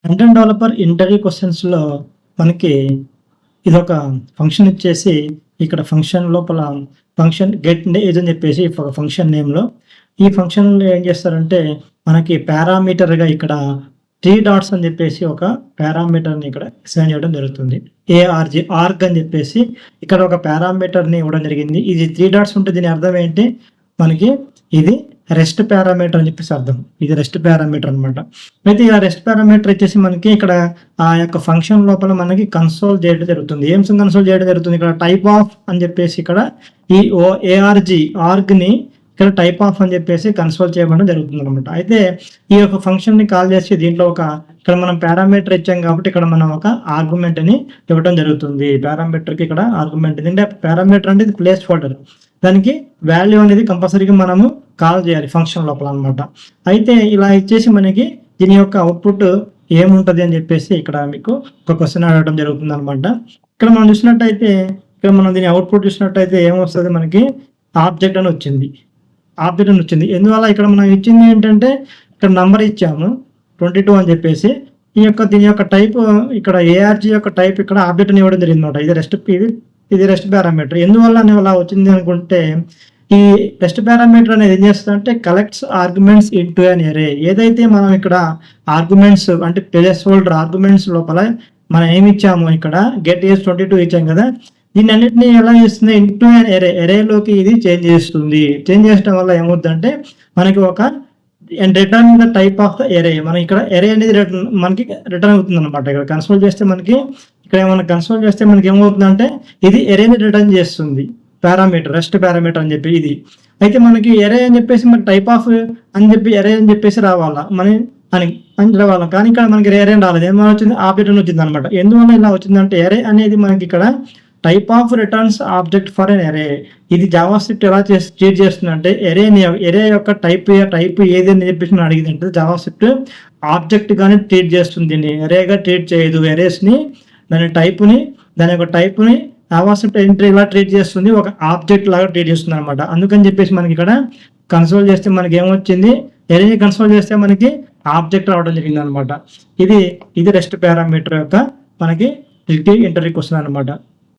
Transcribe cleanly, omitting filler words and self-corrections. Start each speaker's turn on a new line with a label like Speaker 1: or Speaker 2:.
Speaker 1: Content developer interview క్వశ్చన్స్‌లో మనకి ఇదొక function ఇచ్చేసి, ఇక్కడ ఫంక్షన్ లోపల ఫంక్షన్ గెట్ ఏజ్ అని చెప్పేసి ఒక ఫంక్షన్ నేమ్‌లో ఈ ఫంక్షన్‌లో ఏం చేస్తారంటే, మనకి పారామీటర్‌గా ఇక్కడ 3 డాట్స్ అని చెప్పేసి ఒక పారామీటర్‌ని ఇక్కడ అసైన్ చేయడం జరుగుతుంది. ఆర్గ్ అని చెప్పేసి ఇక్కడ ఒక పారామీటర్‌ని ఇవ్వడం జరిగింది. ఇది 3 డాట్స్ ఉంటే దీని అర్థం ఏంటి? మనకి ఇది రెస్ట్ పారామీటర్ అని చెప్పేసి అర్థం. ఇది రెస్ట్ పారామీటర్ అనమాట. అయితే ఆ రెస్ట్ పారామీటర్ వచ్చేసి మనకి ఇక్కడ ఆ యొక్క ఫంక్షన్ లోపల మనకి కన్సోల్ చేయడం జరుగుతుంది. ఏం కన్సోల్ చేయడం జరుగుతుంది? ఇక్కడ టైప్ ఆఫ్ అని చెప్పేసి ఇక్కడ ఈ ఆర్గ్‌ని ఇక్కడ టైప్ ఆఫ్ అని చెప్పేసి కన్సోల్ చేయడం జరుగుతుంది అనమాట. అయితే ఈ యొక్క ఫంక్షన్‌ని కాల్ చేసి దీంట్లో ఇక్కడ మనం పారామీటర్ ఇచ్చాం కాబట్టి ఇక్కడ మనం ఒక ఆర్గ్యుమెంట్‌ని ఇవ్వడం జరుగుతుంది. పారామీటర్‌కి ఇక్కడ ఆర్గ్యుమెంట్ అంటే పారామీటర్ అంటే ఇది ప్లేస్ హోల్డర్. దానికి వాల్యూ అనేది కంపల్సరీగా మనము కాల్ చేయాలి ఫంక్షన్ లోపల అనమాట. అయితే ఇలా ఇచ్చేసి మనకి దీని యొక్క అవుట్పుట్ ఏముంటది అని చెప్పేసి ఇక్కడ మీకు ఒక క్వశ్చన్ అడగడం జరుగుతుంది అనమాట. ఇక్కడ మనం చూసినట్టయితే ఇక్కడ మనం దీని అవుట్పుట్ చూసినట్టయితే ఏమొస్తుంది? మనకి ఆబ్జెక్ట్ అని వచ్చింది. ఎందువల్ల ఇక్కడ మనం ఇచ్చింది ఏంటంటే ఇక్కడ నంబర్ ఇచ్చాము 22 అని చెప్పేసి దీని యొక్క టైప్ ఇక్కడ ARG యొక్క టైప్ ఇక్కడ ఆబ్జెక్ట్ అని ఇవ్వడం జరిగింది అనమాట. ఇది రెస్ట్ పారామీటర్. ఎందువల్ల అలా వచ్చింది అనుకుంటే, ఈ రెస్ట్ పారామీటర్ అనేది ఏం చేస్తుందంటే కలెక్ట్స్ ఆర్గ్యుమెంట్స్ ఇంటూ అన్ ఎరే. ఏదైతే మనం ఇక్కడ ఆర్గ్యుమెంట్స్ అంటే ప్లేస్ హోల్డర్ ఆర్గ్యుమెంట్స్ లోపల మనం ఏమి ఇచ్చాము, ఇక్కడ గెట్ ఏజ్ 22 ఇచ్చాం కదా, దీన్ని అన్నింటినీ ఎలా చేస్తుంది? ఇంటూ అన్ ఎరేలోకి ఇది చేంజ్ చేస్తుంది. చేంజ్ చేయడం వల్ల ఏమవుతుందంటే మనకి ఒక return the type of the array. మనం ఇక్కడ ఎరే అనేది మనకి రిటర్న్ అవుతుంది అనమాట. ఇక్కడ కన్సోల్ చేస్తే మనకి ఏమవుతుందంటే ఇది ఎరేని రిటర్న్ చేస్తుంది. పారామీటర్ రెస్ట్ పారామీటర్ అని చెప్పి ఇది. అయితే మనకి ఎరే అని చెప్పేసి మనకి టైప్ ఆఫ్ అని చెప్పి ఎరే అని చెప్పేసి రావాలా అని రావాలా, కానీ ఇక్కడ మనకి ఎరే రాలేదు. ఏమో వచ్చింది? ఆబ్జెక్ట్ అని వచ్చింది అనమాట. ఎందువల్ల ఇలా వచ్చిందంటే ఎరే అనేది మనకి ఇక్కడ type of returns object for an array. ఇది జావాస్క్రిప్ట్ ఎలా ట్రీట్ చేస్తుందంటే ఎరే యొక్క టైప్ ఏది అని చెప్పేసి మనం అడిగిందంటే జావాస్క్రిప్ట్ ఆబ్జెక్ట్ గానే ట్రీట్ చేస్తుంది. దీన్ని ఎరేగా ట్రీట్ చేయదు. ఎరేస్ని దాని యొక్క టైప్ని జావాస్క్రిప్ట్ ఎంట్రీ ఇలా ట్రీట్ చేస్తుంది, ఒక ఆబ్జెక్ట్ లాగా ట్రీట్ చేస్తుంది అనమాట. అందుకని చెప్పేసి మనకి ఇక్కడ కన్సోల్ చేస్తే మనకి ఏమొచ్చింది? ఎరేని కన్సోల్ చేస్తే మనకి ఆబ్జెక్ట్ రావడం జరిగింది అనమాట. ఇది రెస్ట్ పారామీటర్ యొక్క మనకి ఇంటర్వ్యూ క్వశ్చన్ అనమాట.